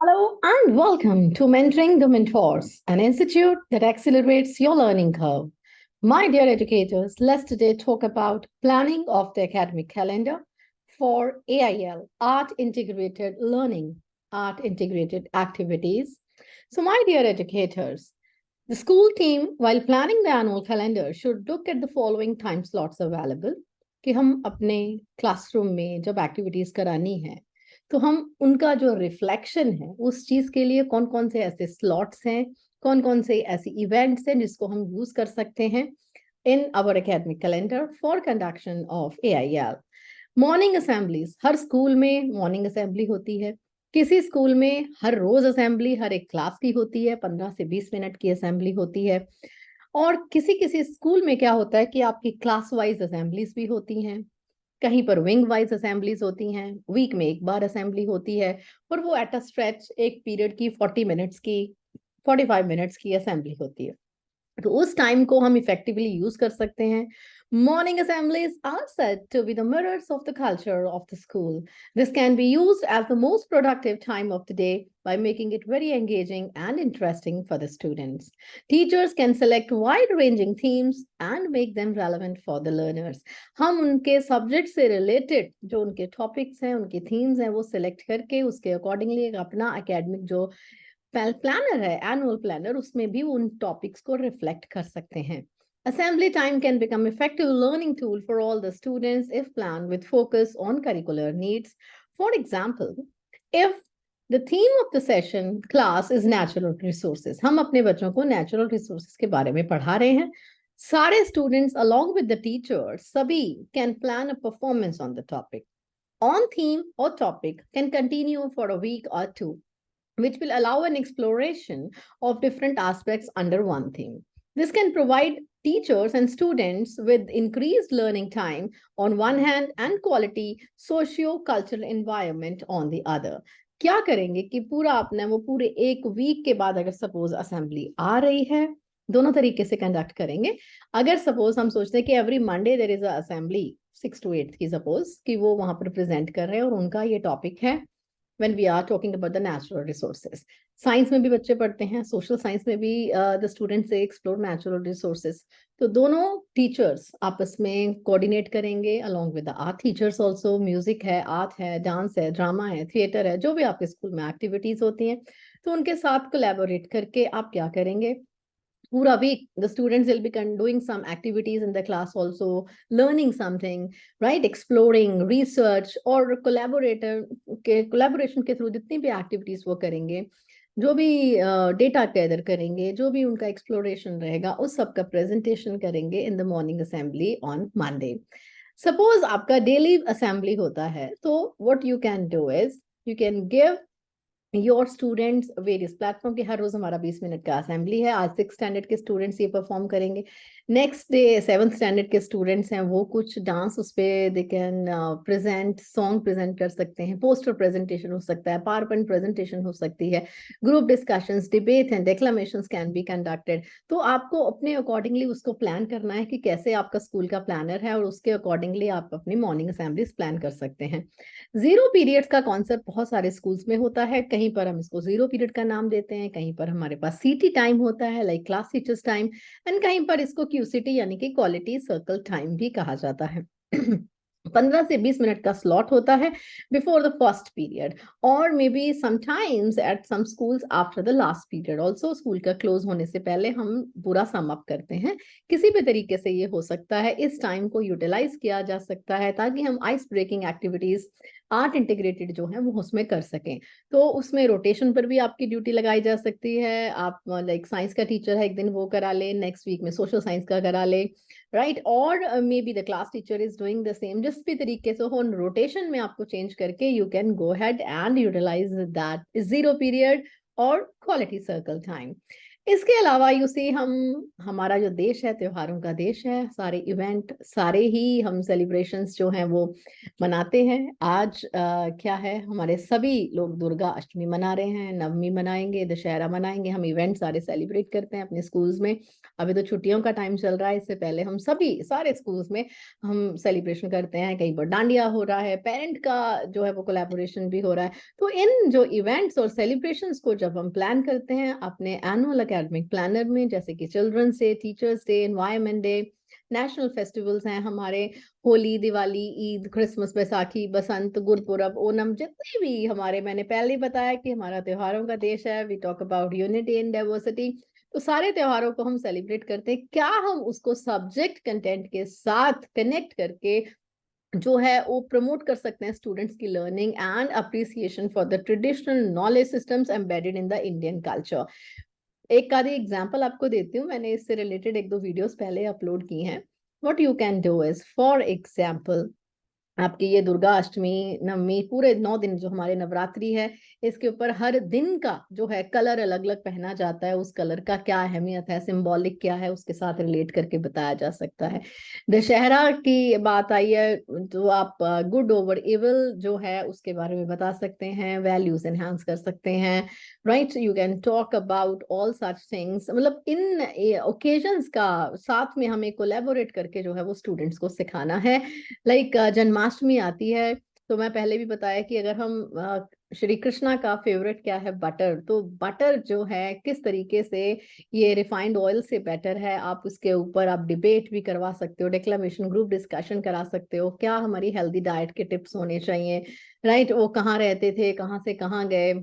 Hello and welcome to Mentoring the Mentors, an institute that accelerates your learning curve. My dear educators, let's today talk about planning of the academic calendar for AIL, Art Integrated Learning, Art Integrated Activities. So, my dear educators, the school team, while planning the annual calendar, should look at the following time slots available कि हम अपने classroom में जब activities करानी है तो हम उनका जो रिफ्लेक्शन है उस चीज के लिए कौन कौन से ऐसे स्लॉट्स हैं, कौन कौन से ऐसे इवेंट्स हैं जिसको हम यूज कर सकते हैं in our academic calendar for conduction of AIL. Morning assemblies, हर स्कूल में मॉर्निंग असेंबली होती है। किसी स्कूल में हर रोज असेंबली हर एक क्लास की होती है, 15 से 20 मिनट की असेंबली होती है। और किसी किसी स्कूल में क्या होता है कि आपकी क्लास वाइज असेंबलीज भी होती हैं, कहीं पर विंग वाइज असेंबलीज होती हैं, वीक में एक बार असेंबली होती है और वो एट अ स्ट्रेच एक पीरियड की 40 मिनट्स की 45 मिनट्स की असेंबली होती है। तो उस टाइम को हम इफेक्टिवली यूज कर सकते हैं। Morning assemblies are said to be the mirrors of the culture of the school. This can be used as the most productive time of the day by making it very engaging and interesting for the students. Teachers can select wide-ranging themes and make them relevant for the learners. हम उनके subject से related जो उनके topics हैं, उनके themes हैं, वो select करके उसके अकॉर्डिंगली एक अपना एकेडमिक जो प्लानर है, एनुअल प्लानर, उसमें भी उन टॉपिक्स को रिफ्लेक्ट कर सकते हैं। Assembly time can become effective learning tool for all the students if planned with focus on curricular needs. For example, if the theme of the session class is natural resources, हम अपने बच्चों को natural resources के बारे में पढ़ा रहे हैं, सारे students along with the teachers सभी can plan a performance on the topic. On theme or topic can continue for a week or two, which will allow an exploration of different aspects under one theme. This can provide teachers and students with increased learning time on one hand and quality socio-cultural environment on the other. क्या करेंगे कि पूरा अपना वो पूरे एक week के बाद अगर सपोज असेंबली आ रही है, दोनों तरीके से कंडक्ट करेंगे। अगर सपोज हम सोचते हैं कि every Monday there is assembly 6 to 8 की, सपोज कि वो वहां पर प्रेजेंट कर रहे हैं और उनका ये टॉपिक है when we are talking about the natural resources. Science में भी बच्चे पढ़ते हैं, सोशल साइंस में भी द स्टूडेंट्स से एक्सप्लोर नेचुरल रिसोर्सेज। तो दोनों टीचर्स आपस में कोऑर्डिनेट करेंगे along with the art teachers also. Music है, आर्ट है, डांस है, ड्रामा है, थिएटर है, जो भी आपके स्कूल में एक्टिविटीज होती हैं, तो उनके साथ कोलैबोरेट करके आप क्या करेंगे, पूरा week the students will be doing some activities in the class also, learning something, right, exploring research और collaboration के थ्रू जितनी भी एक्टिविटीज वो करेंगे, जो भी डेटा गैदर करेंगे, जो भी उनका एक्सप्लोरेशन रहेगा, उस सब का प्रेजेंटेशन करेंगे in the morning assembly on Monday. Suppose आपका डेली असेंबली होता है, तो what you can do is you can give your students various platform की, हर रोज हमारा 20 मिनट का असेंबली है। आज 6 स्टैंडर्ड के स्टूडेंट्स ये परफॉर्म करेंगे, नेक्स्ट डे 7th स्टैंडर्ड के स्टूडेंट्स हैं वो कुछ डांस उस पे they can present, song present कर सकते हैं, पोस्टर प्रेजेंटेशन हो सकता है, पावर पॉइंट प्रेजेंटेशन हो सकती है, group discussions, debate and declamations can be conducted. तो आपको अपने अकॉर्डिंगली उसको प्लान करना है कि कैसे आपका स्कूल का प्लानर है और उसके अकॉर्डिंगली आप अपनी मॉर्निंग असेंबलीज प्लान कर सकते हैं। जीरो पीरियड्स का कॉन्सेप्ट बहुत सारे स्कूल्स में होता है, कहीं पर हम इसको जीरो पीरियड का नाम देते हैं, कहीं पर हमारे पास सीटी टाइम होता है like class teachers time, and कहीं पर इसको क्यूसीटी यानी कि क्वालिटी सर्कल टाइम भी कहा जाता है। 15 से 20 मिनट का स्लॉट होता है बिफोर द फर्स्ट पीरियड और may be sometimes at some schools after the last period also. School का क्लोज होने से पहले हम पूरा सम अप करते हैं, किसी भी तरीके से ये हो सकता है। इस टाइम को यूटिलाइज किया जा सकता है ताकि हम ice breaking activities art integrated जो है वो उसमें कर सकें। तो उसमें रोटेशन पर भी आपकी ड्यूटी लगाई जा सकती है। आप लाइक साइंस का टीचर है, एक दिन वो करा ले, नेक्स्ट वीक में सोशल साइंस का करा ले, राइट, और may be the class teacher is doing the same. जिस भी तरीके से हो रोटेशन में आपको चेंज करके you can go head and utilize that zero period और क्वालिटी सर्कल टाइम। इसके अलावा यू सी हम हमारा जो देश है त्योहारों का देश है, सारे इवेंट सारे ही हम सेलिब्रेशंस जो हैं वो मनाते हैं। आज क्या है, हमारे सभी लोग दुर्गा अष्टमी मना रहे हैं, नवमी मनाएंगे, दशहरा मनाएंगे, हम इवेंट सारे सेलिब्रेट करते हैं अपने स्कूल्स में। अभी तो छुट्टियों का टाइम चल रहा है, इससे पहले हम सभी सारे स्कूल्स में हम सेलिब्रेशन करते हैं। कहीं पर डांडिया हो रहा है, पेरेंट का जो है वो कोलैबोरेशन भी हो रहा है। तो इन जो इवेंट्स और सेलिब्रेशंस को जब हम प्लान करते हैं अपने एनुअल एकेडमिक प्लानर में, जैसे कि children's day, teachers day, environment day, national festivals हैं हमारे, होली, दिवाली, ईद, क्रिसमस, बैसाखी, बसंत, गुरपुरब, ओणम, जितने भी हमारे, मैंने पहले ही बताया कि हमारा त्योहारों का देश है, we talk about unity in diversity. तो सारे त्योहारों को हम सेलिब्रेट करते हैं। क्या हम उसको सब्जेक्ट कंटेंट के साथ कनेक्ट करके जो है वो प्रमोट कर सकते हैं स्टूडेंट्स की learning and appreciation for the traditional knowledge systems embedded in the Indian culture. एक आधी एग्जांपल आपको देती हूँ, मैंने इससे रिलेटेड एक दो वीडियोस पहले अपलोड की हैं। What you can do is, for example, आपकी ये दुर्गा अष्टमी, नवमी, पूरे 9 दिन जो हमारे नवरात्रि है, इसके ऊपर हर दिन का जो है कलर अलग अलग पहना जाता है, उस कलर का क्या अहमियत है, सिंबॉलिक क्या है, उसके साथ रिलेट करके बताया जा सकता है। दशहरा की बात आई है तो आप गुड ओवर इविल जो है उसके बारे में बता सकते हैं, वैल्यूज एनहांस कर सकते हैं, right. You can talk about all such things, मतलब इन ओकेजन्स का साथ में हमें कोलैबोरेट करके जो है वो स्टूडेंट्स को सिखाना है। लाइक जन्माष्टमी आती है, तो मैं पहले भी बताया कि अगर हम श्री कृष्णा का फेवरेट क्या है, बटर, तो बटर जो है किस तरीके से ये रिफाइंड ऑयल से बेटर है, आप उसके ऊपर आप डिबेट भी करवा सकते हो, डिक्लेमेशन ग्रुप डिस्कशन करा सकते हो, क्या हमारी हेल्दी डाइट के टिप्स होने चाहिए, राइट। वो कहाँ रहते थे, कहाँ से कहाँ गए,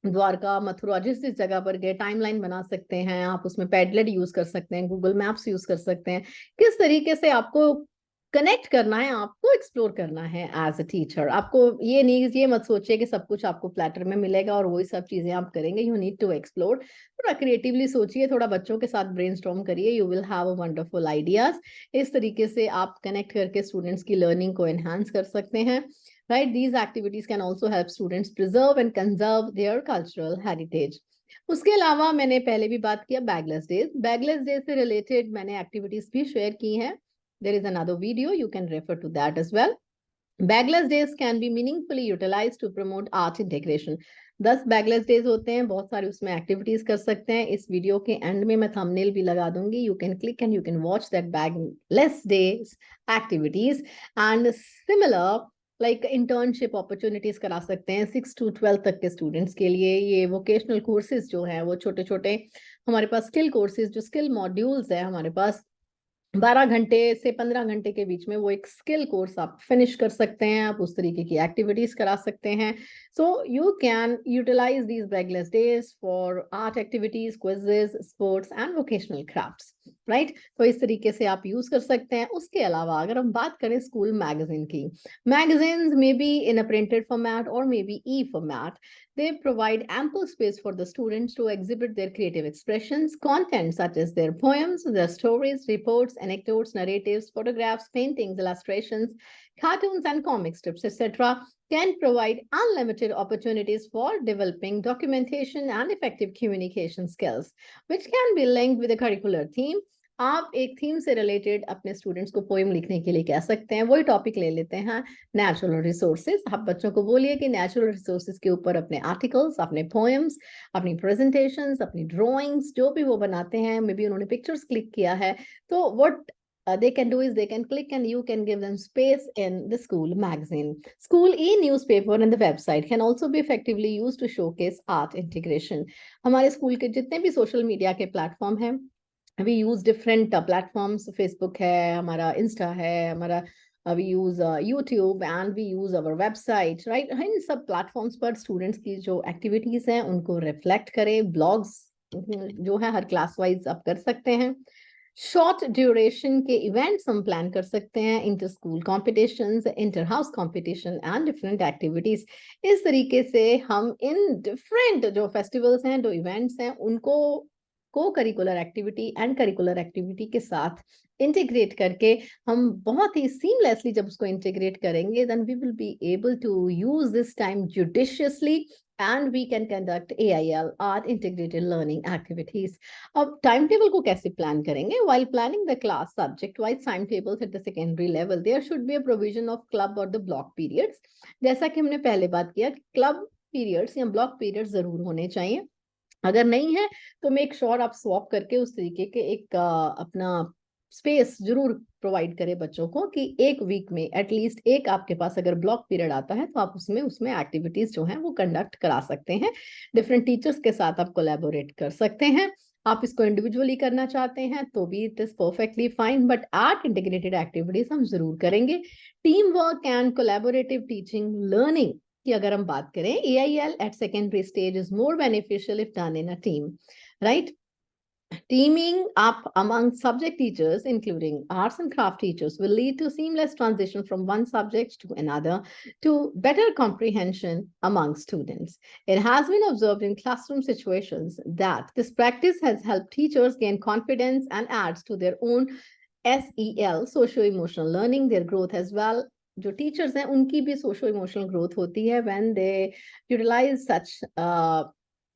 द्वारका, मथुरा, जिस जिस जगह पर गए, टाइमलाइन बना सकते हैं आप, उसमें पैडलेट यूज कर सकते हैं, गूगल मैप्स यूज कर सकते हैं। किस तरीके से आपको कनेक्ट करना है, आपको एक्सप्लोर करना है एज अ टीचर। आपको ये नहीं, ये मत सोचिए कि सब कुछ आपको प्लेटर में मिलेगा और वही सब चीजें आप करेंगे। यू नीड टू एक्सप्लोर, थोड़ा क्रिएटिवली सोचिए, थोड़ा बच्चों के साथ ब्रेनस्टॉर्म करिए, you will have a wonderful ideas. इस तरीके से आप कनेक्ट करके स्टूडेंट्स की लर्निंग को एनहांस कर सकते हैं, right? These activities can also help students preserve and conserve their cultural heritage. उसके अलावा मैंने पहले भी बात किया बैगलेस डेज, बैगलेस डे से रिलेटेड मैंने एक्टिविटीज भी शेयर की हैं। There is another video, you can refer to that as well. Bagless days can be meaningfully utilized to promote art integration. 10 bagless days होते हैं, बहुत सारी उसमें एक्टिविटीज कर सकते हैं। इस वीडियो के एंड में मैं थंबनेल भी लगा दूंगी, you can click and you can watch that bagless days activities. And similar like internship opportunities करा सकते हैं 6 to 12 तक के स्टूडेंट्स के लिए। ये वोकेशनल कोर्सेज जो है वो छोटे छोटे हमारे पास स्किल कोर्सेज, जो स्किल मॉड्यूल्स है हमारे पास, 12 घंटे से 15 घंटे के बीच में वो एक स्किल कोर्स आप फिनिश कर सकते हैं, आप उस तरीके की एक्टिविटीज करा सकते हैं। So you can utilize these bagless days for art activities, quizzes, sports and vocational crafts, right. तो इस तरीके से आप यूज कर सकते हैं। उसके अलावा अगर हम बात करें स्कूल मैगजीन की, magazines may be in a printed format और may be e format, they provide ample space for the students to exhibit their creative expressions. Content such as their poems, their stories, reports, anecdotes, narratives, photographs, paintings, illustrations, cartoons, and comic strips, etc., can provide unlimited opportunities for developing documentation and effective communication skills, which can be linked with a curricular theme. आप एक theme से related अपने students को poem लिखने के लिए कह सकते हैं। वही टॉपिक ले लेते हैं, नेचुरल रिसोर्सेज। आप बच्चों को बोलिए कि नेचुरल रिसोर्सेज के ऊपर अपने आर्टिकल्स, अपने पोएम्स, अपनी प्रेजेंटेशंस, अपनी ड्राइंग्स जो भी वो बनाते हैं, मे बी उन्होंने पिक्चर्स क्लिक किया है, तो what they can do is they can click and you can give them space in the school magazine. School e-newspaper and the website can also be effectively used to showcase art integration. हमारे school के जितने भी social media के platform हैं, we use different platforms, Facebook है हमारा, Insta है हमारा, we use YouTube and we use our website, right? इन सब प्लेटफॉर्म्स पर स्टूडेंट्स की जो एक्टिविटीज हैं उनको रिफ्लेक्ट करें। ब्लॉग्स जो है हर क्लास वाइज आप कर सकते हैं। शॉर्ट ड्यूरेशन के इवेंट्स हम प्लान कर सकते हैं, inter school competitions, inter house competition and different activities. इस तरीके से हम इन डिफरेंट जो फेस्टिवल्स हैं, जो इवेंट्स हैं, उनको को curricular activity and curricular activity के साथ इंटीग्रेट करके हम बहुत ही सीमलेसली जब उसको इंटीग्रेट करेंगे, then we will be able to use this time judiciously and we can conduct AIL, art integrated learning activities. अब टाइम टेबल को कैसे प्लान करेंगे? While planning the class subject wise timetables at the secondary level, there should be a provision of club or the block periods. जैसा कि हमने पहले बात किया, क्लब पीरियड्स या ब्लॉक पीरियड जरूर होने चाहिए. अगर नहीं है तो मेक श्योर आप स्वैप करके उस तरीके के एक अपना स्पेस जरूर प्रोवाइड करें बच्चों को कि एक वीक में एटलीस्ट एक आपके पास अगर ब्लॉक पीरियड आता है तो आप उसमें उसमें एक्टिविटीज जो हैं वो कंडक्ट करा सकते हैं. डिफरेंट टीचर्स के साथ आप कोलैबोरेट कर सकते हैं. आप इसको इंडिविजुअली करना चाहते हैं तो भी it is perfectly fine, but art integrated activities हम जरूर करेंगे. Team work and collaborative teaching learning कि अगर हम बात करें, AIL at secondary stage is more beneficial if done in a team, right? Teaming up among subject teachers, including arts and craft teachers, will lead to seamless transition from one subject to another to better comprehension among students. It has been observed in classroom situations that this practice has helped teachers gain confidence and adds to their own SEL, socio-emotional learning, their growth as well. जो teachers हैं उनकी भी socio emotional growth होती है when they utilize such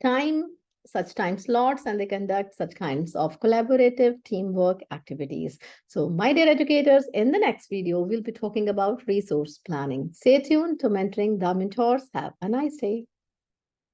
time slots and they conduct such kinds of collaborative teamwork activities. So my dear educators, in the next video we'll be talking about resource planning. Stay tuned to Mentoring the Mentors. Have a nice day.